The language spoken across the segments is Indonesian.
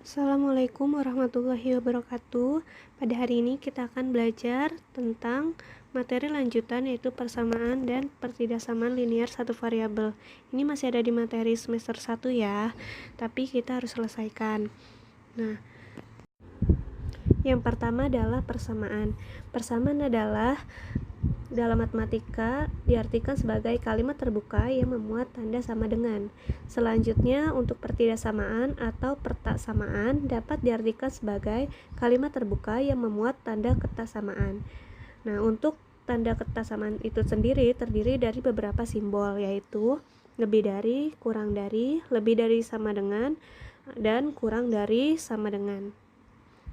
Assalamualaikum warahmatullahi wabarakatuh. Pada hari ini kita akan belajar tentang materi lanjutan, yaitu persamaan dan pertidaksamaan linear satu variabel. Ini masih ada di materi semester 1 ya, tapi kita harus selesaikan. Nah, yang pertama adalah persamaan. Persamaan adalah dalam matematika diartikan sebagai kalimat terbuka yang memuat tanda sama dengan. Selanjutnya, untuk pertidaksamaan atau pertaksamaan dapat diartikan sebagai kalimat terbuka yang memuat tanda ketaksamaan. Nah, untuk tanda ketaksamaan itu sendiri terdiri dari beberapa simbol, yaitu lebih dari, kurang dari, lebih dari sama dengan, dan kurang dari sama dengan.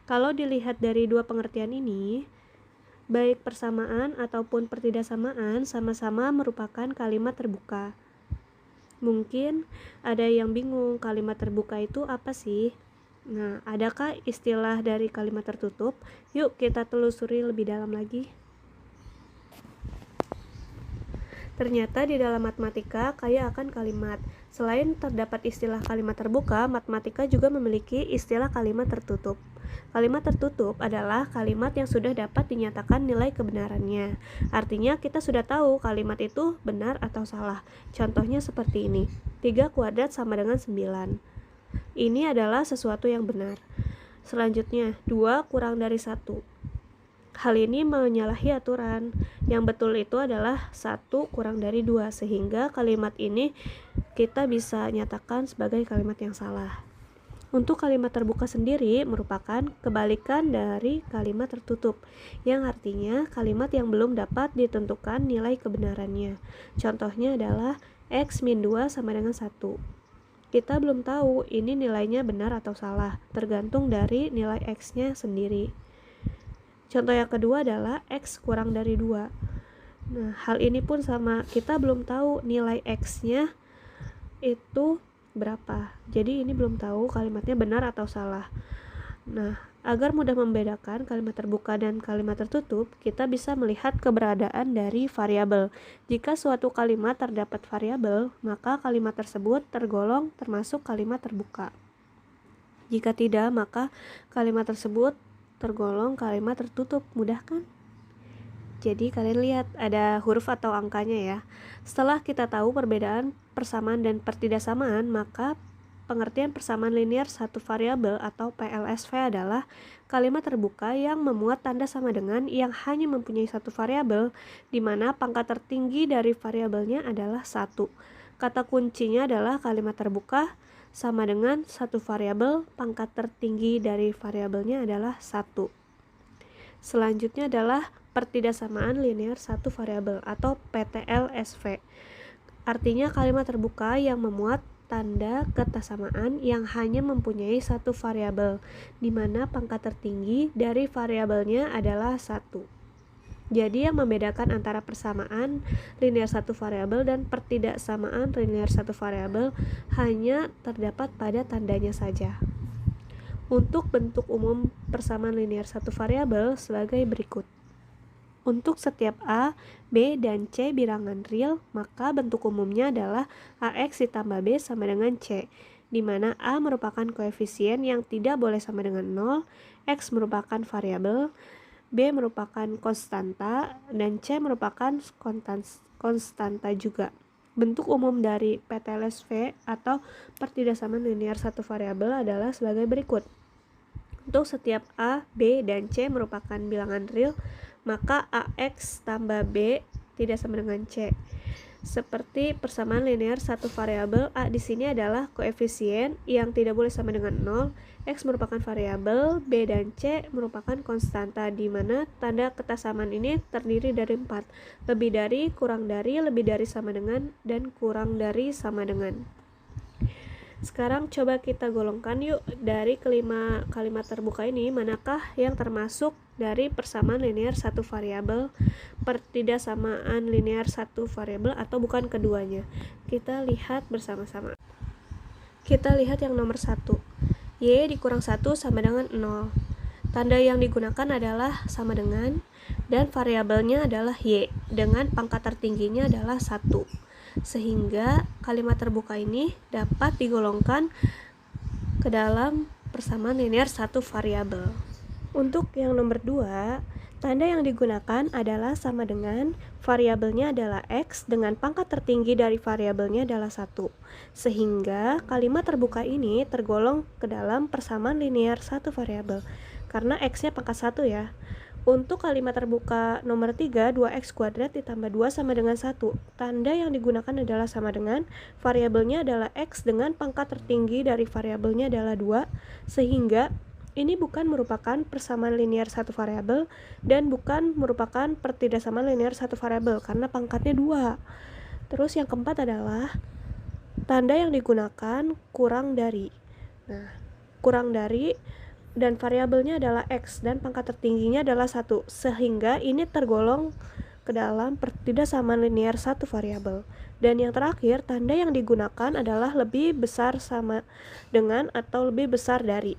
Kalau dilihat dari dua pengertian ini, baik persamaan ataupun pertidaksamaan sama-sama merupakan kalimat terbuka. Mungkin ada yang bingung, kalimat terbuka itu apa sih? Nah, adakah istilah dari kalimat tertutup? Yuk kita telusuri lebih dalam lagi. Ternyata di dalam matematika kaya akan kalimat. Selain terdapat istilah kalimat terbuka, matematika juga memiliki istilah kalimat tertutup. Kalimat tertutup adalah kalimat yang sudah dapat dinyatakan nilai kebenarannya. Artinya kita sudah tahu kalimat itu benar atau salah. Contohnya seperti ini. 3 kuadrat sama dengan 9. Ini adalah sesuatu yang benar. Selanjutnya, 2 kurang dari 1. Hal ini menyalahi aturan. Yang betul itu adalah 1 kurang dari 2, sehingga kalimat ini kita bisa nyatakan sebagai kalimat yang salah. Untuk kalimat terbuka sendiri merupakan kebalikan dari kalimat tertutup, yang artinya kalimat yang belum dapat ditentukan nilai kebenarannya. Contohnya adalah X min 2 sama dengan 1. Kita belum tahu ini nilainya benar atau salah, tergantung dari nilai X-nya sendiri. Contoh yang kedua adalah X kurang dari 2. Nah, hal ini pun sama, kita belum tahu nilai X-nya itu berapa. Jadi ini belum tahu kalimatnya benar atau salah. Nah, agar mudah membedakan kalimat terbuka dan kalimat tertutup, kita bisa melihat keberadaan dari variabel. Jika suatu kalimat terdapat variabel, maka kalimat tersebut tergolong termasuk kalimat terbuka. Jika tidak, maka kalimat tersebut tergolong kalimat tertutup. Mudah kan? Jadi kalian lihat ada huruf atau angkanya ya. Setelah kita tahu perbedaan persamaan dan pertidaksamaan, maka pengertian persamaan linear satu variabel atau PLSV adalah kalimat terbuka yang memuat tanda sama dengan yang hanya mempunyai satu variabel, di mana pangkat tertinggi dari variabelnya adalah 1. Kata kuncinya adalah kalimat terbuka sama dengan satu variabel, pangkat tertinggi dari variabelnya adalah 1. Selanjutnya adalah pertidaksamaan linear satu variabel atau PTLSV. Artinya kalimat terbuka yang memuat tanda ketaksamaan yang hanya mempunyai satu variabel, di mana pangkat tertinggi dari variabelnya adalah 1. Jadi yang membedakan antara persamaan linear satu variabel dan pertidaksamaan linear satu variabel hanya terdapat pada tandanya saja. Untuk bentuk umum persamaan linear satu variabel sebagai berikut. Untuk setiap A, B, dan C bilangan real, maka bentuk umumnya adalah AX ditambah B sama dengan C, di mana A merupakan koefisien yang tidak boleh sama dengan 0, X merupakan variabel, B merupakan konstanta, dan C merupakan konstanta juga. Bentuk umum dari PTLSV atau pertidaksamaan linear satu variabel adalah sebagai berikut. Untuk setiap A, B, dan C merupakan bilangan real, maka AX tambah B tidak sama dengan C. Seperti persamaan linear satu variabel, A di sini adalah koefisien yang tidak boleh sama dengan 0, X merupakan variabel, B dan C merupakan konstanta, di mana tanda ketaksamaan ini terdiri dari 4, lebih dari, kurang dari, lebih dari sama dengan, dan kurang dari sama dengan. Sekarang coba kita golongkan yuk, dari kelima kalimat terbuka ini manakah yang termasuk dari persamaan linear satu variabel, pertidaksamaan linear satu variabel, atau bukan keduanya. Kita lihat bersama-sama. Kita lihat yang nomor 1. Y dikurang 1 sama dengan 0. Tanda yang digunakan adalah sama dengan, dan variabelnya adalah Y dengan pangkat tertingginya adalah 1. Sehingga kalimat terbuka ini dapat digolongkan ke dalam persamaan linear satu variabel. Untuk yang nomor 2, tanda yang digunakan adalah sama dengan variabelnya adalah X dengan pangkat tertinggi dari variabelnya adalah 1. Sehingga kalimat terbuka ini tergolong ke dalam persamaan linear satu variabel. Karena X-nya pangkat 1 ya. Untuk kalimat terbuka nomor 3, 2x kuadrat ditambah 2 sama dengan 1. Tanda yang digunakan adalah sama dengan variabelnya adalah X dengan pangkat tertinggi dari variabelnya adalah 2, sehingga ini bukan merupakan persamaan linear satu variabel dan bukan merupakan pertidaksamaan linear satu variabel karena pangkatnya 2. Terus yang keempat adalah tanda yang digunakan kurang dari. Nah, kurang dari dan variabelnya adalah X dan pangkat tertingginya adalah 1, sehingga ini tergolong ke dalam pertidaksamaan linear satu variabel. Dan yang terakhir, tanda yang digunakan adalah lebih besar sama dengan atau lebih besar dari.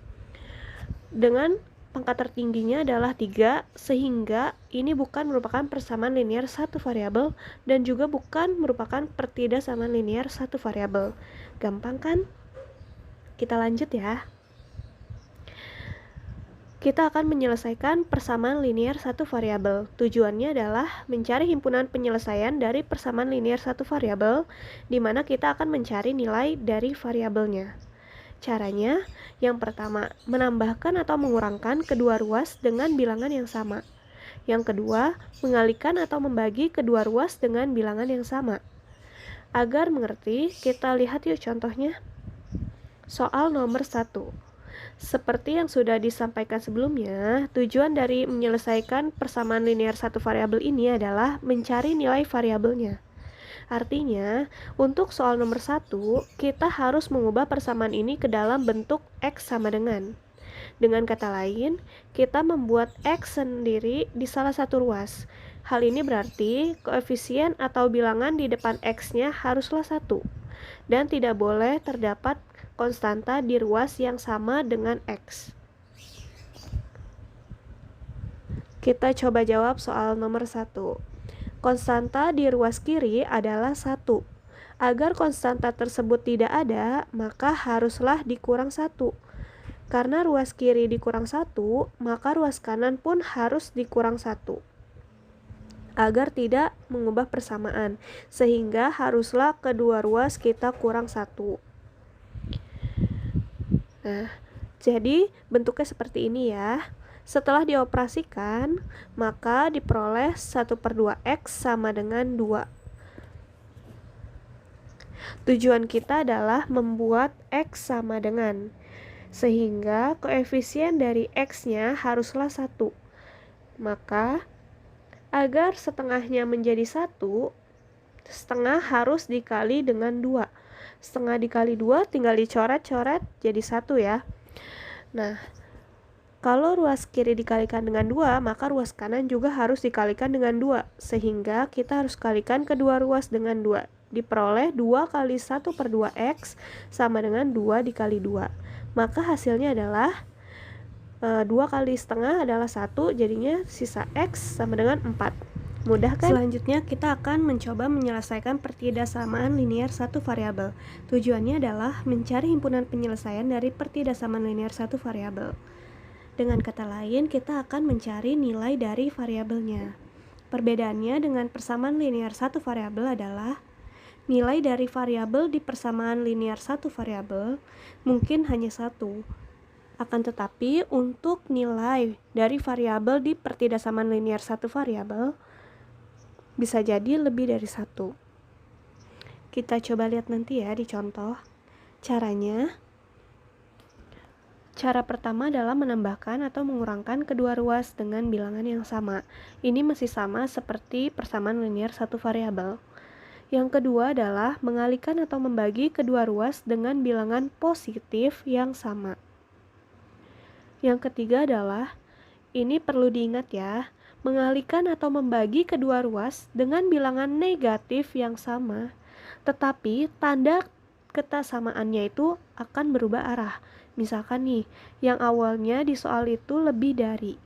Dengan pangkat tertingginya adalah 3, sehingga ini bukan merupakan persamaan linear satu variabel dan juga bukan merupakan pertidaksamaan linear satu variabel. Gampang kan? Kita lanjut ya. Kita akan menyelesaikan persamaan linear satu variabel. Tujuannya adalah mencari himpunan penyelesaian dari persamaan linear satu variabel, di mana kita akan mencari nilai dari variabelnya. Caranya, yang pertama, menambahkan atau mengurangkan kedua ruas dengan bilangan yang sama. Yang kedua, mengalihkan atau membagi kedua ruas dengan bilangan yang sama. Agar mengerti, kita lihat yuk contohnya. Soal nomor 1. Seperti yang sudah disampaikan sebelumnya, tujuan dari menyelesaikan persamaan linear satu variabel ini adalah mencari nilai variabelnya. Artinya, untuk soal nomor 1, kita harus mengubah persamaan ini ke dalam bentuk X sama dengan. Dengan kata lain, kita membuat X sendiri di salah satu ruas. Hal ini berarti koefisien atau bilangan di depan X-nya haruslah 1, dan tidak boleh terdapat konstanta di ruas yang sama dengan X. Kita coba jawab soal nomor 1. Konstanta di ruas kiri adalah 1. Agar konstanta tersebut tidak ada, maka haruslah dikurang 1. Karena ruas kiri dikurang 1, maka ruas kanan pun harus dikurang 1. Agar tidak mengubah persamaan, sehingga haruslah kedua ruas kita kurang 1. Nah, jadi bentuknya seperti ini ya. Setelah dioperasikan, maka diperoleh 1/2x sama dengan 2. Tujuan kita adalah membuat x sama dengan, sehingga koefisien dari x-nya haruslah 1. Maka, agar setengahnya menjadi 1, setengah harus dikali dengan 2. Setengah dikali 2 tinggal dicoret-coret jadi 1 ya. Nah, kalau ruas kiri dikalikan dengan 2, maka ruas kanan juga harus dikalikan dengan 2. Sehingga kita harus kalikan kedua ruas dengan 2. Diperoleh 2 kali 1/2x sama dengan 2 dikali 2. Maka hasilnya adalah 2 kali setengah adalah 1, jadinya sisa x sama dengan 4. Mudah kan? Selanjutnya kita akan mencoba menyelesaikan pertidaksamaan linear satu variabel. Tujuannya adalah mencari himpunan penyelesaian dari pertidaksamaan linear satu variabel. Dengan kata lain, kita akan mencari nilai dari variabelnya. Perbedaannya dengan persamaan linear satu variabel adalah nilai dari variabel di persamaan linear satu variabel mungkin hanya 1. Akan tetapi, untuk nilai dari variabel di pertidaksamaan linear satu variabel bisa jadi lebih dari 1. Kita coba lihat nanti ya di contoh. Caranya, cara pertama adalah menambahkan atau mengurangkan kedua ruas dengan bilangan yang sama. Ini masih sama seperti persamaan linear satu variabel. Yang kedua adalah mengalihkan atau membagi kedua ruas dengan bilangan positif yang sama. Yang ketiga adalah, ini perlu diingat ya, mengalihkan atau membagi kedua ruas dengan bilangan negatif yang sama, tetapi tanda ketasamaannya itu akan berubah arah. Misalkan nih, yang awalnya di soal itu lebih dari.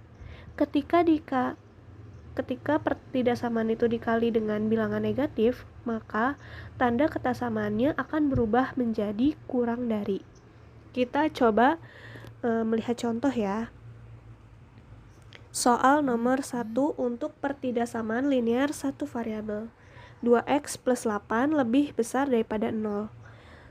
Ketika pertidaksamaan itu dikali dengan bilangan negatif, maka tanda ketasamaannya akan berubah menjadi kurang dari. Kita coba melihat contoh ya. Soal nomor 1 untuk pertidaksamaan linear satu variabel. 2x plus 8 lebih besar daripada 0.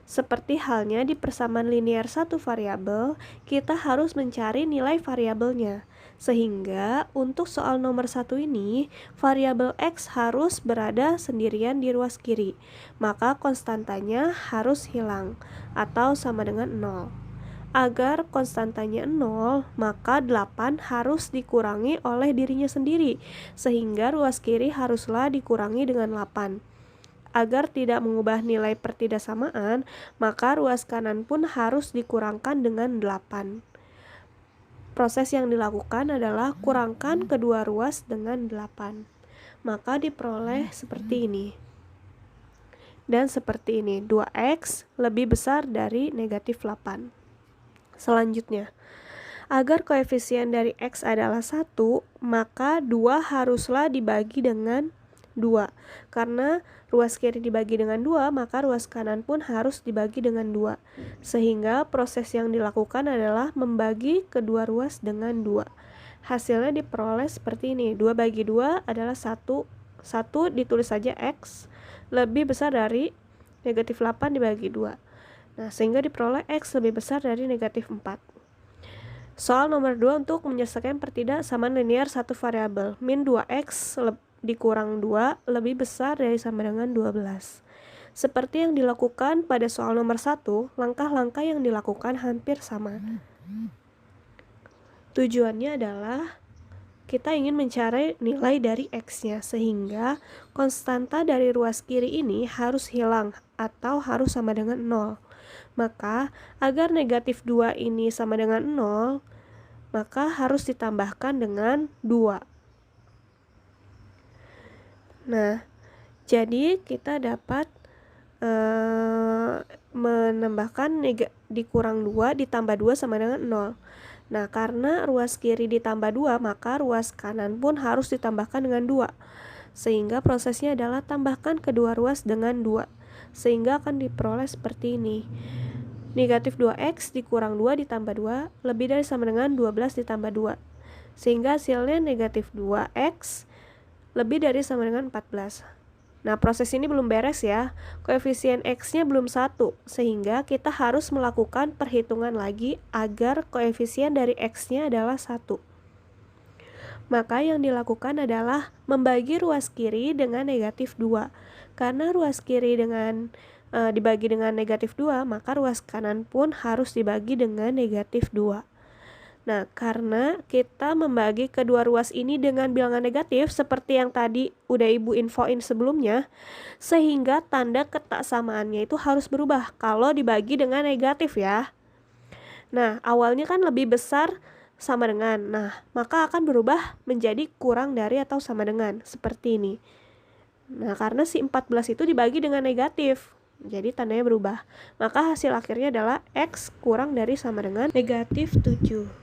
Seperti halnya di persamaan linear satu variabel, kita harus mencari nilai variabelnya. Sehingga untuk soal nomor 1 ini, variabel x harus berada sendirian di ruas kiri. Maka konstantanya harus hilang atau sama dengan 0. Agar konstantanya 0, maka 8 harus dikurangi oleh dirinya sendiri, sehingga ruas kiri haruslah dikurangi dengan 8. Agar tidak mengubah nilai pertidaksamaan, maka ruas kanan pun harus dikurangkan dengan 8. Proses yang dilakukan adalah kurangkan kedua ruas dengan 8. Maka diperoleh seperti ini. Dan seperti ini, 2x lebih besar dari negatif 8. Selanjutnya, agar koefisien dari x adalah 1, maka 2 haruslah dibagi dengan 2. Karena ruas kiri dibagi dengan 2, maka ruas kanan pun harus dibagi dengan 2. Sehingga proses yang dilakukan adalah membagi kedua ruas dengan 2. Hasilnya diperoleh seperti ini. 2 bagi 2 adalah 1. 1 ditulis saja x lebih besar dari negatif 8 dibagi 2. Nah, sehingga diperoleh x lebih besar dari negatif 4. Soal nomor 2 untuk menyelesaikan pertidaksamaan linear satu variabel. Min 2x dikurang 2 lebih besar dari sama dengan 12. Seperti yang dilakukan pada soal nomor 1, langkah-langkah yang dilakukan hampir sama. Tujuannya adalah kita ingin mencari nilai dari x-nya, sehingga konstanta dari ruas kiri ini harus hilang atau harus sama dengan 0. Maka, agar negatif 2 ini sama dengan 0, maka harus ditambahkan dengan 2. Nah, jadi kita dapat menambahkan dikurang 2 ditambah 2 sama dengan 0. Nah, karena ruas kiri ditambah 2, maka ruas kanan pun harus ditambahkan dengan 2. Sehingga prosesnya adalah tambahkan kedua ruas dengan 2. Sehingga akan diperoleh seperti ini. Negatif 2x dikurang 2 ditambah 2 lebih dari sama dengan 12 ditambah 2. Sehingga hasilnya negatif 2x lebih dari sama dengan 14. Nah, proses ini belum beres ya. Koefisien x-nya belum 1, sehingga kita harus melakukan perhitungan lagi agar koefisien dari x-nya adalah 1. Maka yang dilakukan adalah membagi ruas kiri dengan negatif 2. Karena ruas kiri dibagi dengan negatif 2, maka ruas kanan pun harus dibagi dengan negatif 2. Nah, karena kita membagi kedua ruas ini dengan bilangan negatif, seperti yang tadi udah Ibu infoin sebelumnya, sehingga tanda ketaksamaannya itu harus berubah kalau dibagi dengan negatif ya. Nah, awalnya kan lebih besar sama dengan, nah, maka akan berubah menjadi kurang dari atau sama dengan, seperti ini. Nah, karena si 14 itu dibagi dengan negatif, jadi tandanya berubah. Maka hasil akhirnya adalah x kurang dari sama dengan negatif 7.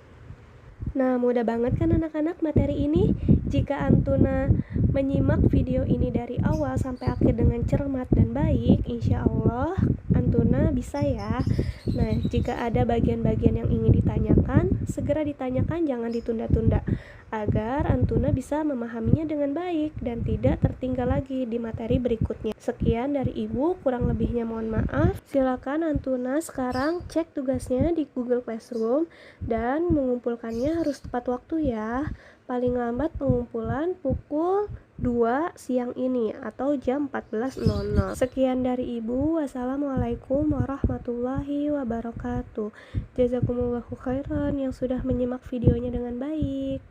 Nah, mudah banget kan anak-anak materi ini? Jika Antuna menyimak video ini dari awal sampai akhir dengan cermat dan baik, insya Allah Antuna bisa ya. Nah, jika ada bagian-bagian yang ingin ditanyakan, segera ditanyakan, jangan ditunda-tunda, agar Antuna bisa memahaminya dengan baik dan tidak tertinggal lagi di materi berikutnya. Sekian dari Ibu, kurang lebihnya mohon maaf. Silakan Antuna sekarang cek tugasnya di Google Classroom dan mengumpulkannya harus tepat waktu ya. Paling lambat pengumpulan pukul 2 siang ini atau jam 14.00. Sekian dari Ibu. Wassalamualaikum warahmatullahi wabarakatuh. Jazakumullahu khairan yang sudah menyimak videonya dengan baik.